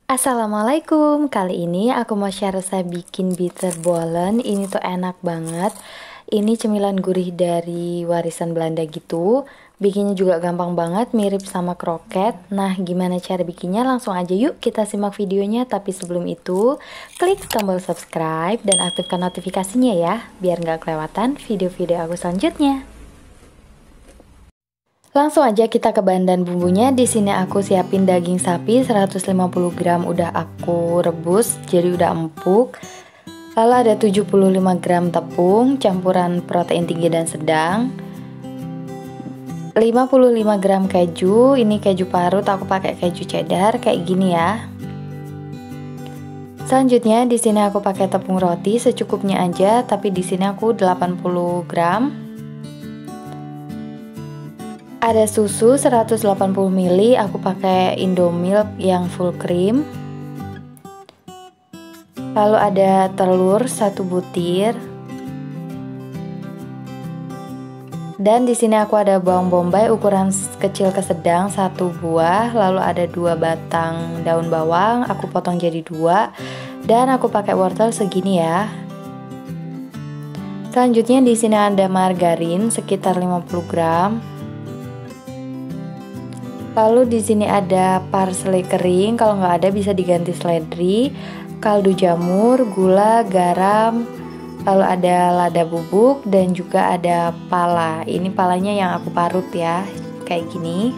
Assalamualaikum, kali ini aku mau share resep bikin bitterballen. Ini tuh enak banget. Ini cemilan gurih dari warisan Belanda gitu. Bikinnya juga gampang banget, mirip sama kroket. Nah, gimana cara bikinnya? Langsung aja yuk kita simak videonya. Tapi sebelum itu, klik tombol subscribe dan aktifkan notifikasinya ya, biar nggak kelewatan video-video aku selanjutnya. Langsung aja kita ke bahan dan bumbunya. Di sini aku siapin daging sapi 150 gram udah aku rebus jadi udah empuk. Lalu ada 75 gram tepung campuran protein tinggi dan sedang. 55 gram keju, ini keju parut, aku pakai keju cheddar kayak gini ya. Selanjutnya di sini aku pakai tepung roti secukupnya aja, tapi di sini aku 80 gram. Ada susu 180 ml, aku pakai Indomilk yang full cream. Lalu ada telur 1 butir. Dan di sini aku ada bawang bombay ukuran kecil ke sedang 1 buah, lalu ada 2 batang daun bawang, aku potong jadi 2. Dan aku pakai wortel segini ya. Selanjutnya di sini ada margarin sekitar 50 gram. Lalu di sini ada parsley kering, kalau nggak ada bisa diganti seledri, kaldu jamur, gula, garam, lalu ada lada bubuk dan juga ada pala. Ini palanya yang aku parut ya, kayak gini.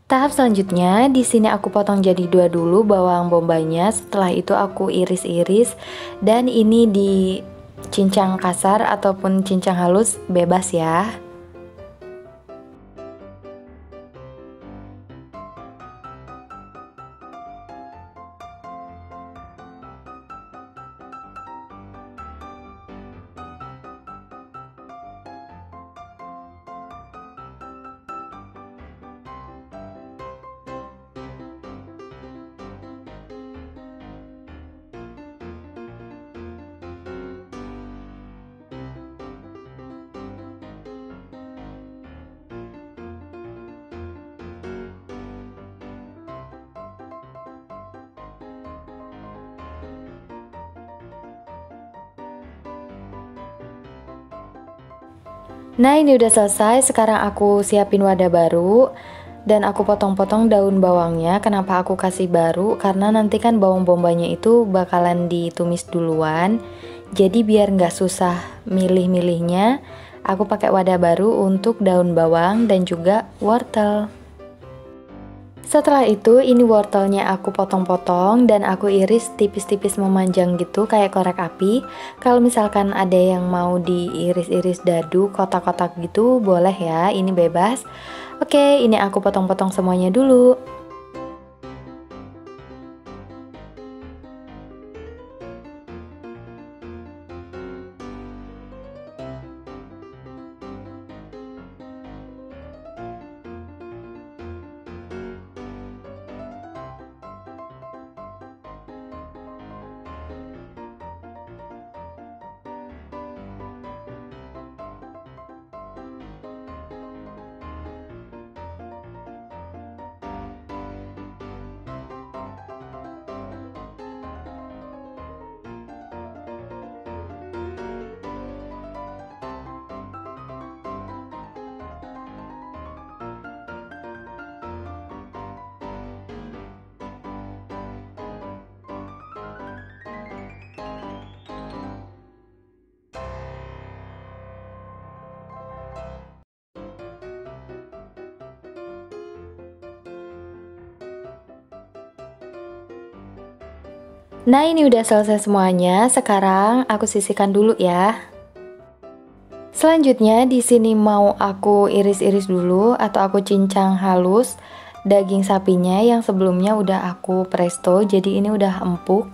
Tahap selanjutnya di sini aku potong jadi 2 dulu bawang bombaynya. Setelah itu aku iris-iris dan ini dicincang kasar ataupun cincang halus bebas ya. Nah, ini udah selesai. Sekarang aku siapin wadah baru dan aku potong-potong daun bawangnya. Kenapa aku kasih baru? Karena nanti kan bawang bombaynya itu bakalan ditumis duluan. Jadi biar nggak susah milih-milihnya, aku pakai wadah baru untuk daun bawang dan juga wortel. Setelah itu ini wortelnya aku potong-potong dan aku iris tipis-tipis memanjang gitu kayak korek api. Kalau misalkan ada yang mau diiris-iris dadu kotak-kotak gitu boleh ya, ini bebas. Oke, ini aku potong-potong semuanya dulu. Nah, ini udah selesai semuanya. Sekarang aku sisihkan dulu ya. Selanjutnya di sini mau aku iris-iris dulu atau aku cincang halus daging sapinya yang sebelumnya udah aku presto, jadi ini udah empuk.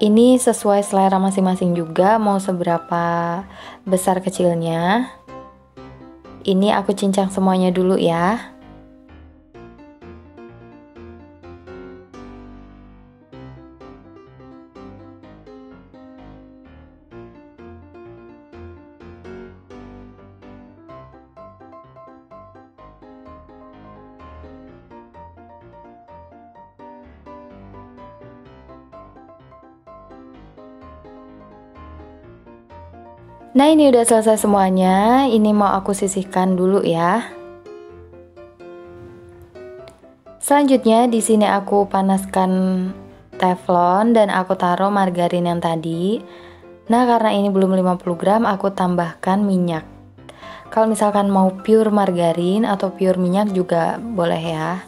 Ini sesuai selera masing-masing juga, mau seberapa besar kecilnya. Ini aku cincang semuanya dulu ya. Nah, ini udah selesai semuanya. Ini mau aku sisihkan dulu ya. Selanjutnya di sini aku panaskan teflon dan aku taruh margarin yang tadi. Nah, karena ini belum 50 gram, aku tambahkan minyak. Kalau misalkan mau pure margarin atau pure minyak juga boleh ya.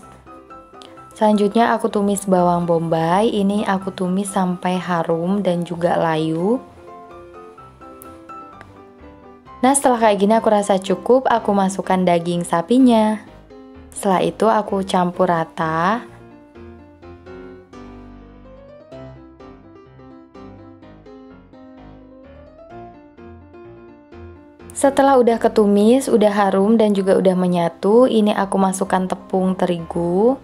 Selanjutnya aku tumis bawang bombay. Ini aku tumis sampai harum dan juga layu. Nah, setelah kayak gini aku rasa cukup, aku masukkan daging sapinya. Setelah itu aku campur rata. Setelah udah ketumis, udah harum dan juga udah menyatu, ini aku masukkan tepung terigu.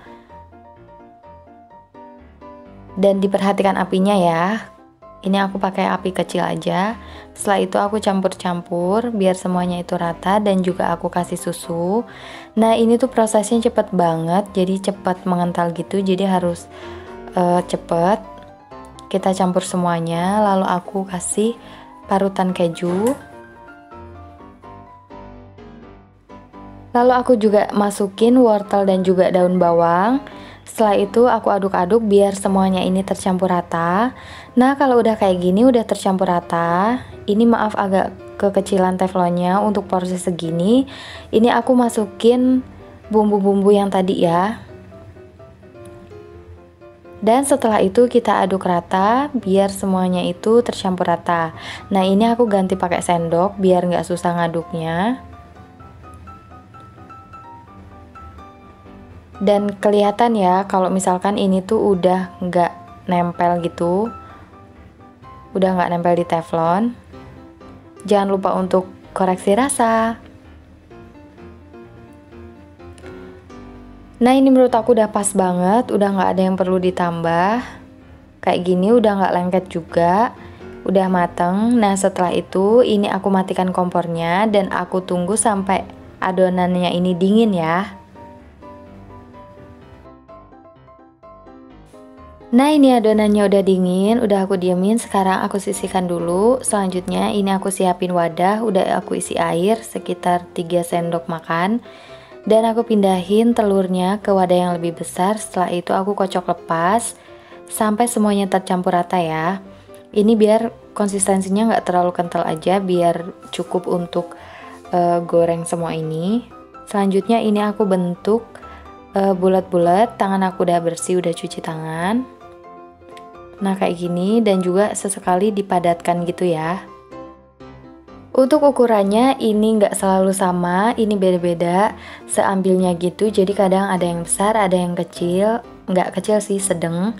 Dan diperhatikan apinya ya. Ini aku pakai api kecil aja. Setelah itu aku campur-campur biar semuanya itu rata dan juga aku kasih susu. Nah, ini tuh prosesnya cepet banget, jadi cepet mengental gitu, jadi harus cepet. Kita campur semuanya, lalu aku kasih parutan keju. Lalu aku juga masukin wortel dan juga daun bawang. Setelah itu aku aduk-aduk biar semuanya ini tercampur rata. Nah, kalau udah kayak gini udah tercampur rata, ini maaf agak kekecilan teflonnya untuk porsi segini. Ini aku masukin bumbu-bumbu yang tadi ya. Dan setelah itu kita aduk rata biar semuanya itu tercampur rata. Nah, ini aku ganti pakai sendok biar nggak susah ngaduknya. Dan kelihatan ya kalau misalkan ini tuh udah nggak nempel gitu, udah nggak nempel di teflon. Jangan lupa untuk koreksi rasa. Nah, ini menurut aku udah pas banget, udah nggak ada yang perlu ditambah. Kayak gini udah nggak lengket juga, udah mateng. Nah, setelah itu ini aku matikan kompornya dan aku tunggu sampai adonannya ini dingin ya. Nah, ini adonannya udah dingin, udah aku diemin. Sekarang aku sisihkan dulu. Selanjutnya ini aku siapin wadah, udah aku isi air sekitar 3 sendok makan. Dan aku pindahin telurnya ke wadah yang lebih besar. Setelah itu aku kocok lepas sampai semuanya tercampur rata ya. Ini biar konsistensinya nggak terlalu kental aja, biar cukup untuk goreng semua ini. Selanjutnya ini aku bentuk bulat-bulat. Tangan aku udah bersih, udah cuci tangan. Nah, kayak gini, dan juga sesekali dipadatkan gitu ya. Untuk ukurannya ini nggak selalu sama, ini beda-beda seambilnya gitu. Jadi kadang ada yang besar, ada yang kecil, nggak kecil sih, sedang.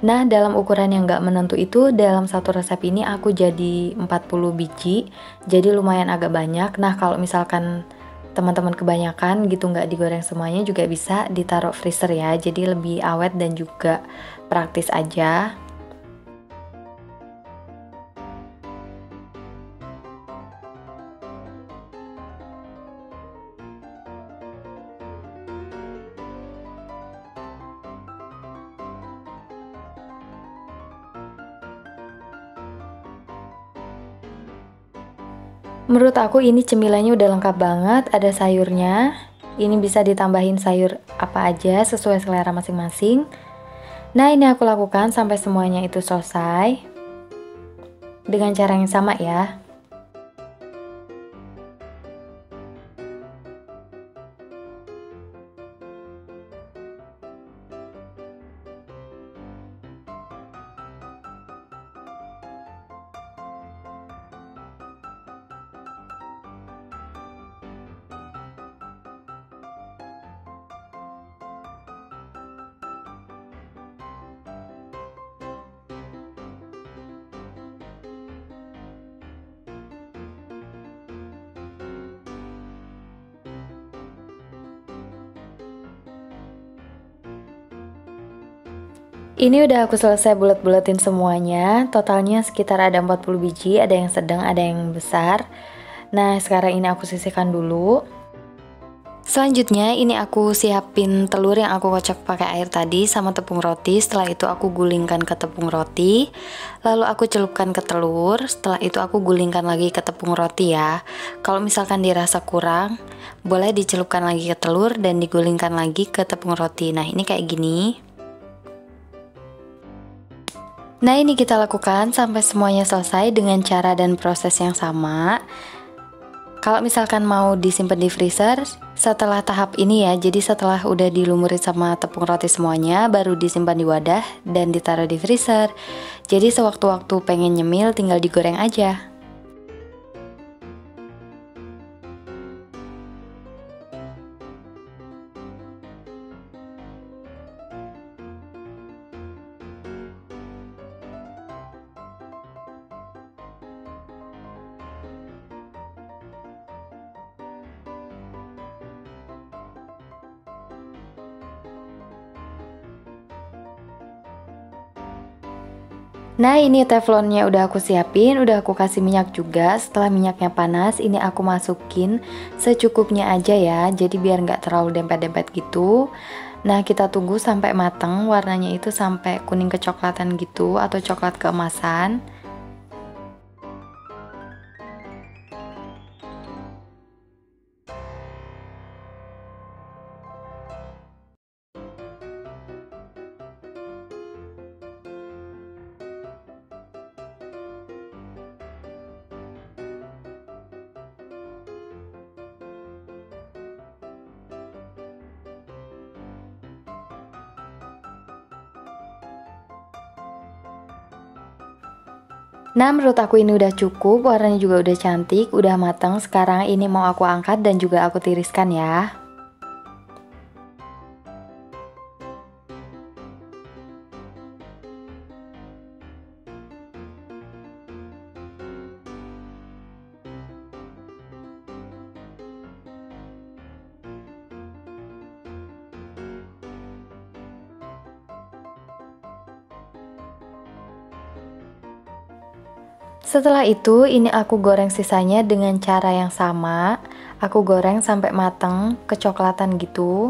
Nah, dalam ukuran yang nggak menentu itu, dalam satu resep ini aku jadi 40 biji, jadi lumayan agak banyak. Nah, kalau misalkan teman-teman kebanyakan gitu nggak digoreng semuanya, juga bisa ditaruh freezer ya, jadi lebih awet dan juga praktis aja. Menurut aku ini cemilannya udah lengkap banget, ada sayurnya. Ini bisa ditambahin sayur apa aja sesuai selera masing-masing. Nah, ini aku lakukan sampai semuanya itu selesai. Dengan cara yang sama ya. Ini udah aku selesai bulat-bulatin semuanya. Totalnya sekitar ada 40 biji, ada yang sedang, ada yang besar. Nah, sekarang ini aku sisihkan dulu. Selanjutnya ini aku siapin telur yang aku kocok pakai air tadi sama tepung roti. Setelah itu aku gulingkan ke tepung roti, lalu aku celupkan ke telur. Setelah itu aku gulingkan lagi ke tepung roti ya. Kalau misalkan dirasa kurang, boleh dicelupkan lagi ke telur dan digulingkan lagi ke tepung roti. Nah ini kayak gini. Nah ini kita lakukan sampai semuanya selesai dengan cara dan proses yang sama. Kalau misalkan mau disimpan di freezer, setelah tahap ini ya, jadi setelah udah dilumuri sama tepung roti semuanya, baru disimpan di wadah dan ditaruh di freezer. Jadi sewaktu-waktu pengen nyemil tinggal digoreng aja. Nah ini teflonnya udah aku siapin, udah aku kasih minyak juga. Setelah minyaknya panas, ini aku masukin secukupnya aja ya, jadi biar nggak terlalu dempet-dempet gitu. Nah kita tunggu sampai mateng, warnanya itu sampai kuning kecoklatan gitu atau coklat keemasan. Nah menurut aku ini udah cukup, warnanya juga udah cantik, udah matang. Sekarang ini mau aku angkat dan juga aku tiriskan ya. Setelah itu ini aku goreng sisanya dengan cara yang sama. Aku goreng sampai mateng, kecoklatan gitu.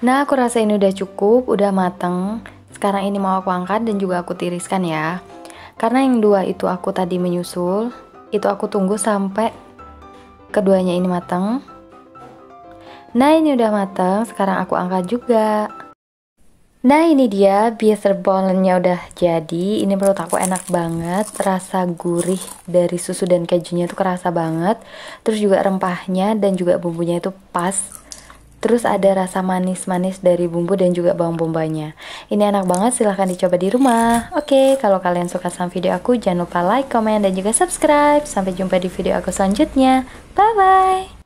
Nah aku rasa ini udah cukup, udah mateng. Sekarang ini mau aku angkat dan juga aku tiriskan ya. Karena yang dua itu aku tadi menyusul, itu aku tunggu sampai keduanya ini mateng. Nah ini udah mateng, sekarang aku angkat juga. Nah ini dia beef bolennya udah jadi. Ini menurut aku enak banget, rasa gurih dari susu dan kejunya itu kerasa banget. Terus juga rempahnya dan juga bumbunya itu pas. Terus ada rasa manis-manis dari bumbu dan juga bawang bombanya. Ini enak banget, silahkan dicoba di rumah. Oke, kalau kalian suka sama video aku, jangan lupa like, komen, dan juga subscribe. Sampai jumpa di video aku selanjutnya. Bye-bye!